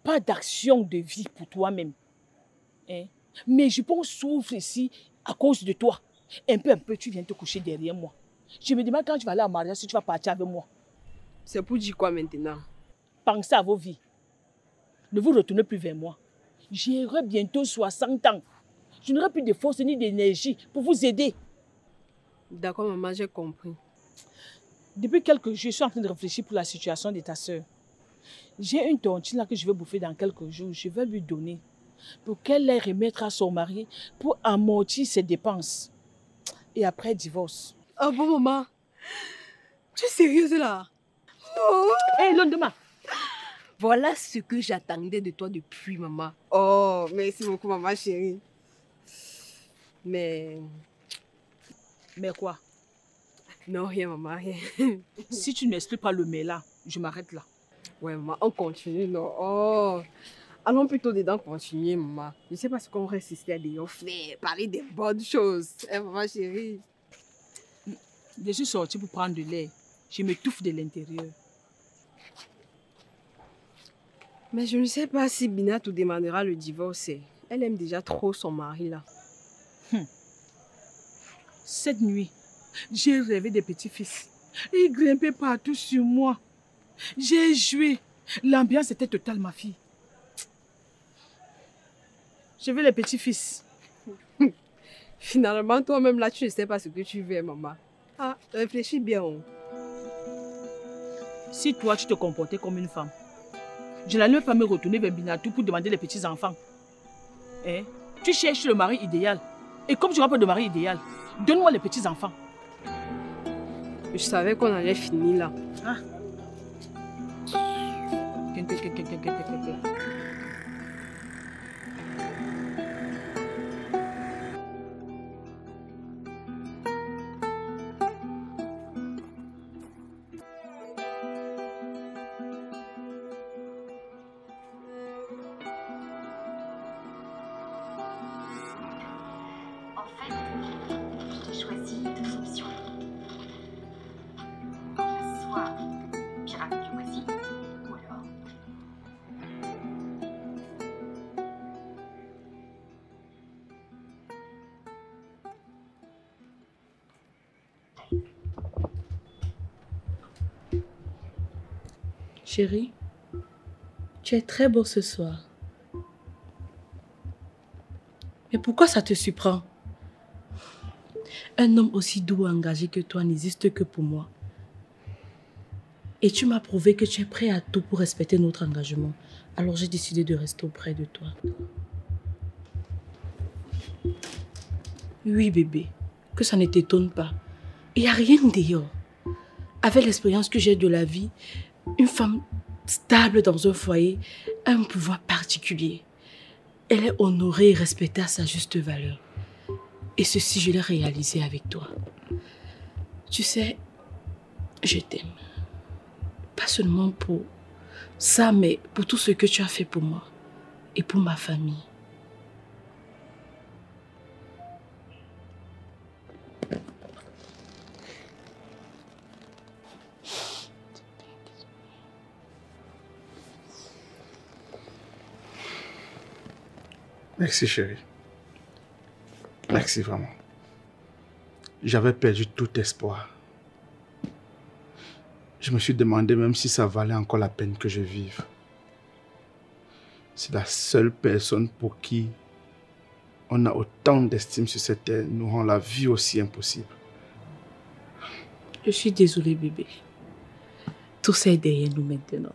Pas d'action de vie pour toi-même. Hein? Mais je pense souffre ici à cause de toi. Un peu, tu viens te coucher derrière moi. Je me demande quand tu vas aller en mariage si tu vas partir avec moi. C'est pour dire quoi maintenant? Pensez à vos vies. Ne vous retournez plus vers moi. J'aurai bientôt 60 ans. Je n'aurai plus de force ni d'énergie pour vous aider. D'accord, maman, j'ai compris. Depuis quelques jours, je suis en train de réfléchir pour la situation de ta soeur. J'ai une tontine là que je vais bouffer dans quelques jours. Je vais lui donner pour qu'elle les remette à son mari pour amortir ses dépenses. Et après, divorce. Ah bon, maman? Tu es sérieuse là? Oh. Hé, Londema! Voilà ce que j'attendais de toi depuis, maman. Oh, merci beaucoup, maman chérie. Mais quoi? Non, rien, maman, rien. Si tu ne m'expliques pas le mais là, je m'arrête là. Ouais, maman, on continue, non? Oh, allons plutôt dedans continuer, maman. Je ne sais pas ce qu'on reste ici à dire, faire, parler des bonnes choses. Hein, maman chérie? Je suis sortie pour prendre de l'air. Je m'étouffe de l'intérieur. Mais je ne sais pas si Binatou demandera le divorce. Elle aime déjà trop son mari là. Cette nuit, j'ai rêvé des petits-fils. Ils grimpaient partout sur moi. J'ai joué. L'ambiance était totale, ma fille. Je veux les petits-fils. Finalement, toi-même là, tu ne sais pas ce que tu veux, maman. Ah, réfléchis bien. Oh. Si toi, tu te comportais comme une femme, je n'allais pas me retourner vers Binatou pour demander les petits-enfants. Hein? Tu cherches le mari idéal. Et comme tu n'as pas de mari idéal, donne-moi les petits-enfants. Je savais qu'on allait finir là. Ah. Chérie, tu es très beau ce soir. Mais pourquoi ça te surprend? Un homme aussi doux et engagé que toi n'existe que pour moi. Et tu m'as prouvé que tu es prêt à tout pour respecter notre engagement. Alors j'ai décidé de rester auprès de toi. Oui, bébé, que ça ne t'étonne pas. Il n'y a rien d'ailleurs. Avec l'expérience que j'ai de la vie, une femme stable dans un foyer a un pouvoir particulier. Elle est honorée et respectée à sa juste valeur. Et ceci, je l'ai réalisé avec toi. Tu sais, je t'aime. Pas seulement pour ça, mais pour tout ce que tu as fait pour moi et pour ma famille. Merci chérie. Merci vraiment. J'avais perdu tout espoir. Je me suis demandé même si ça valait encore la peine que je vive. C'est la seule personne pour qui on a autant d'estime sur cette terre nous rend la vie aussi impossible. Je suis désolée, bébé. Tout ça est derrière nous maintenant.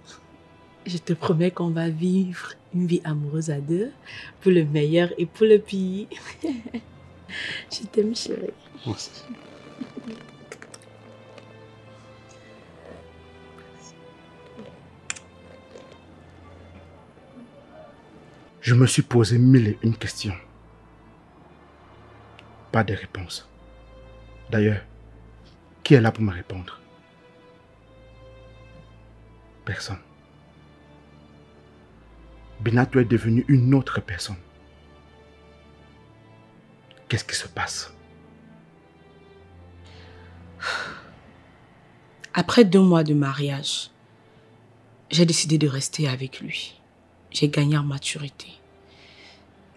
Je te promets qu'on va vivre une vie amoureuse à deux, pour le meilleur et pour le pire. Je t'aime, chérie. Merci. Je me suis posé 1001 questions. Pas de réponse. D'ailleurs, qui est là pour me répondre? Personne. Binatou est devenue une autre personne. Qu'est-ce qui se passe? Après 2 mois de mariage, j'ai décidé de rester avec lui. J'ai gagné en maturité.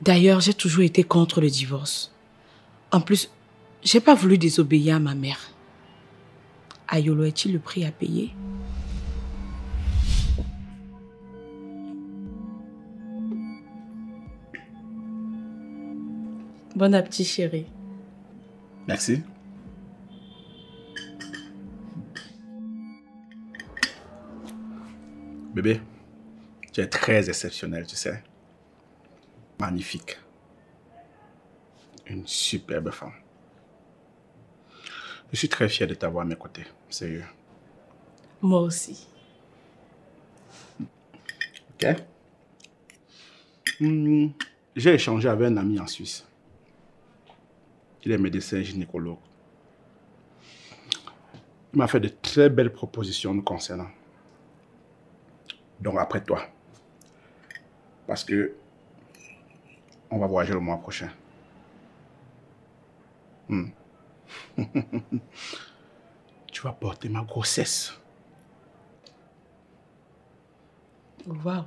D'ailleurs, j'ai toujours été contre le divorce. En plus, j'ai pas voulu désobéir à ma mère. Ayolo, est-il le prix à payer? Bon appétit, chérie. Merci. Bébé, tu es très exceptionnel, tu sais. Magnifique. Une superbe femme. Je suis très fier de t'avoir à mes côtés, sérieux. Moi aussi. Ok. J'ai échangé avec un ami en Suisse. Il est médecin gynécologue. Il m'a fait de très belles propositions nous concernant. Donc après toi. Parce que on va voyager le mois prochain. Tu vas porter ma grossesse. Waouh.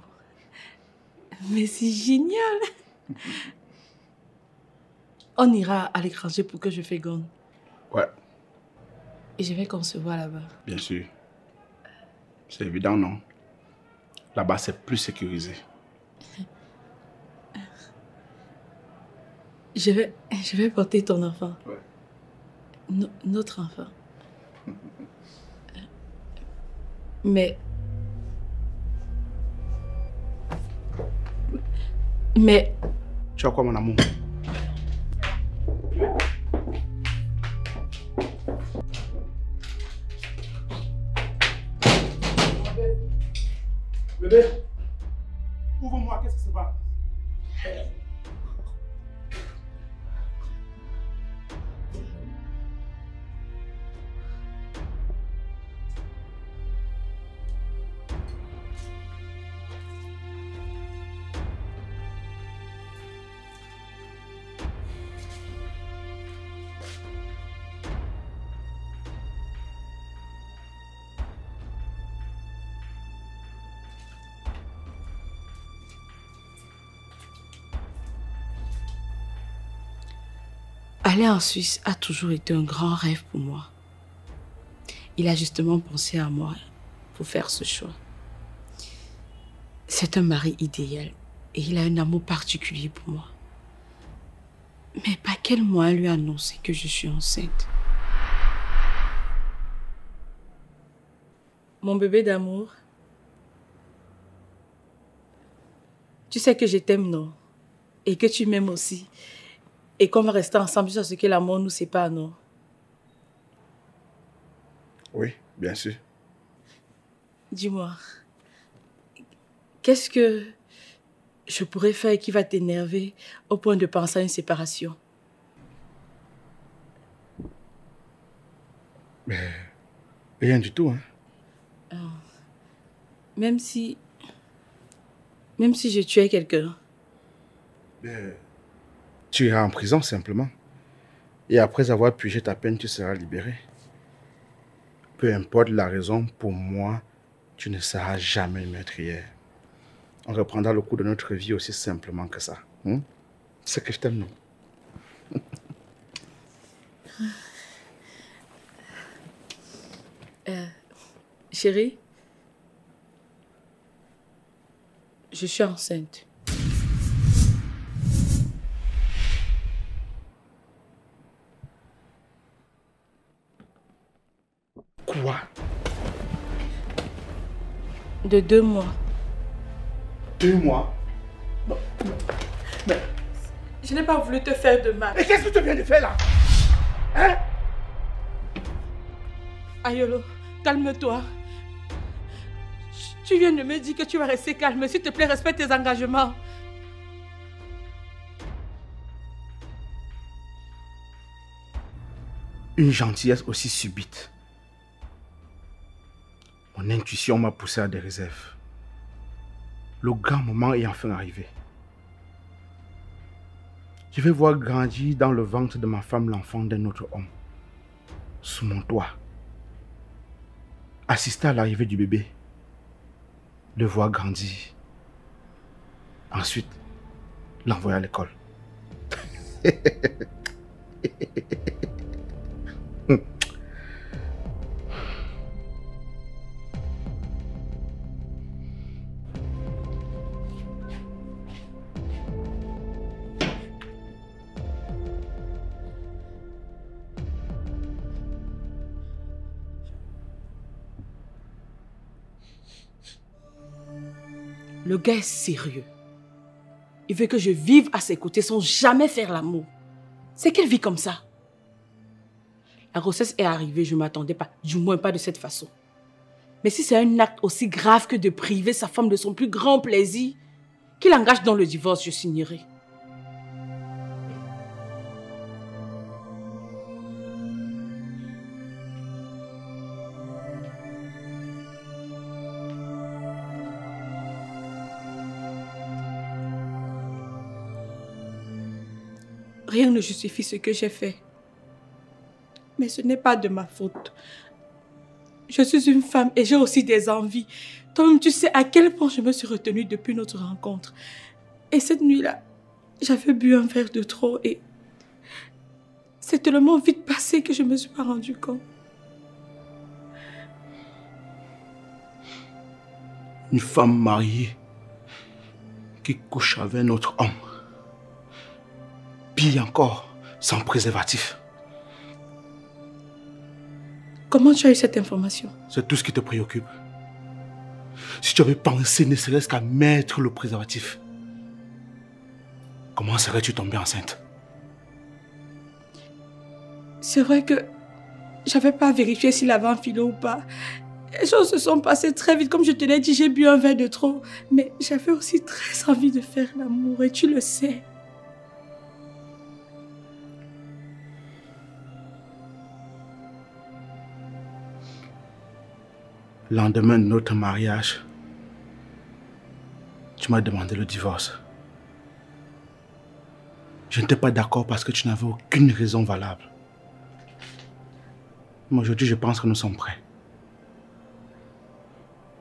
Mais c'est génial. On ira à l'étranger pour que je féconde. Ouais. Et je vais concevoir là-bas. Bien sûr. C'est évident, non? Là-bas, c'est plus sécurisé. Je vais porter ton enfant. Ouais. Notre enfant. Mais... Tu as quoi, mon amour? Bébé, ouvre-moi, qu'est-ce qui se passe? Aller en Suisse a toujours été un grand rêve pour moi. Il a justement pensé à moi pour faire ce choix. C'est un mari idéal et il a un amour particulier pour moi. Mais par quel moyen lui annoncer que je suis enceinte? Mon bébé d'amour, tu sais que je t'aime, non? Et que tu m'aimes aussi. Et qu'on va rester ensemble jusqu'à ce que l'amour nous sépare, non? Oui, bien sûr. Dis-moi, qu'est-ce que je pourrais faire qui va t'énerver au point de penser à une séparation? Mais rien du tout, hein. Même si je tuais quelqu'un. Tu iras en prison simplement. Et après avoir purgé ta peine, tu seras libéré. Peu importe la raison, pour moi, tu ne seras jamais une meurtrière. On reprendra le cours de notre vie aussi simplement que ça. C'est que je t'aime, non? Chérie, je suis enceinte. Quoi? De 2 mois. 2 mois? Mais je n'ai pas voulu te faire de mal. Mais qu'est-ce que tu viens de faire là? Hein? Ayolo, calme-toi. Tu viens de me dire que tu vas rester calme. S'il te plaît, respecte tes engagements. Une gentillesse aussi subite. Mon intuition m'a poussé à des réserves. Le grand moment est enfin arrivé. Je vais voir grandir dans le ventre de ma femme l'enfant d'un autre homme. Sous mon toit. Assister à l'arrivée du bébé. Le voir grandir. Ensuite, l'envoyer à l'école. Le gars est sérieux. Il veut que je vive à ses côtés sans jamais faire l'amour. C'est quelle vie comme ça? La grossesse est arrivée, je ne m'attendais pas. Du moins pas de cette façon. Mais si c'est un acte aussi grave que de priver sa femme de son plus grand plaisir, qu'il engage dans le divorce, je signerai. Rien ne justifie ce que j'ai fait. Mais ce n'est pas de ma faute. Je suis une femme et j'ai aussi des envies. Toi-même, tu sais à quel point je me suis retenue depuis notre rencontre. Et cette nuit-là, j'avais bu un verre de trop et c'est tellement vite passé que je ne me suis pas rendu compte. Une femme mariée qui couche avec un autre homme. Pire encore, sans préservatif. Comment tu as eu cette information? C'est tout ce qui te préoccupe. Si tu avais pensé ne serait-ce qu'à mettre le préservatif, comment serais-tu tombée enceinte? C'est vrai que j'avais pas vérifié s'il avait enfilé ou pas. Les choses se sont passées très vite. Comme je te l'ai dit, j'ai bu un verre de trop. Mais j'avais aussi très envie de faire l'amour et tu le sais. Lendemain de notre mariage, tu m'as demandé le divorce. Je n'étais pas d'accord parce que tu n'avais aucune raison valable. Mais aujourd'hui, je pense que nous sommes prêts.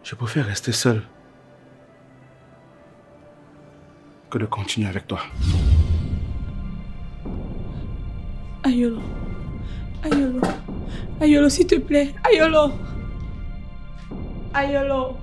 Je préfère rester seul que de continuer avec toi. Ayolo. Ayolo. Ayolo, s'il te plaît. Ayolo. Ayolo.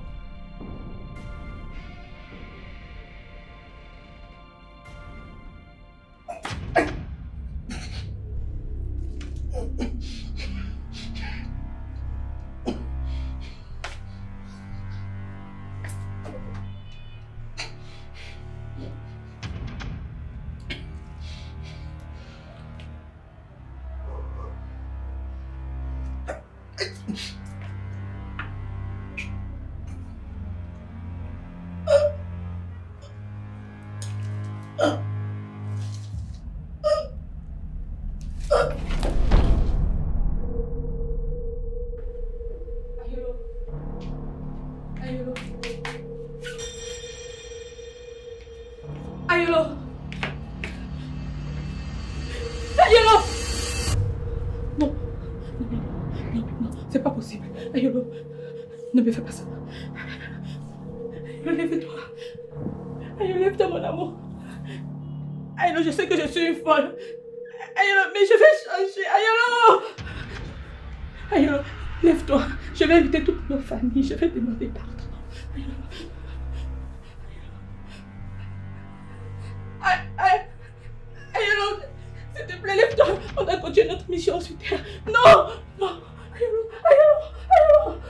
Ayolo. Ayolo. Non. Non, c'est pas possible. Ayolo, ne me fais pas ça. Ayolo, lève-toi. Ayolo, lève-toi, mon amour. Ayolo, je sais que je suis une folle. Ayolo, mais je vais changer. Ayolo. Ayolo, lève-toi. Je vais inviter toute nos familles. Je vais demander pardon. Ayolo. Ayolo, s'il te plaît, lève-toi. On a continué notre mission sur Terre. Non, non. Ayolo, Ayolo, Ayolo.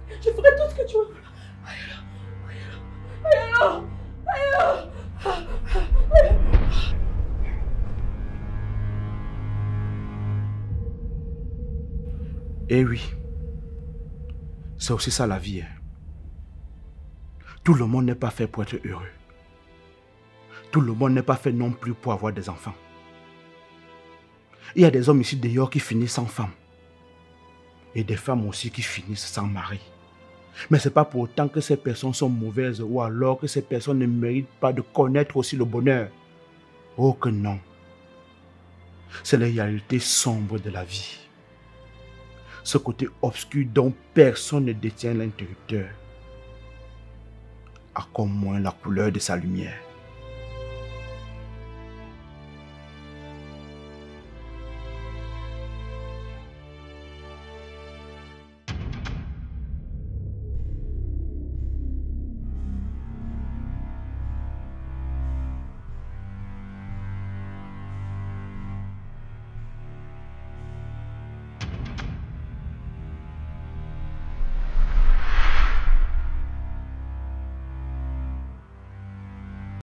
Je ferai tout ce que tu veux. Ayolo, Ayolo, Ayolo. Eh oui, c'est aussi ça la vie. Tout le monde n'est pas fait pour être heureux. Tout le monde n'est pas fait non plus pour avoir des enfants. Il y a des hommes ici dehors qui finissent sans femme. Et des femmes aussi qui finissent sans mari. Mais ce n'est pas pour autant que ces personnes sont mauvaises ou alors que ces personnes ne méritent pas de connaître aussi le bonheur. Oh que non. C'est la réalité sombre de la vie. Ce côté obscur dont personne ne détient l'interrupteur. À comme moins la couleur de sa lumière.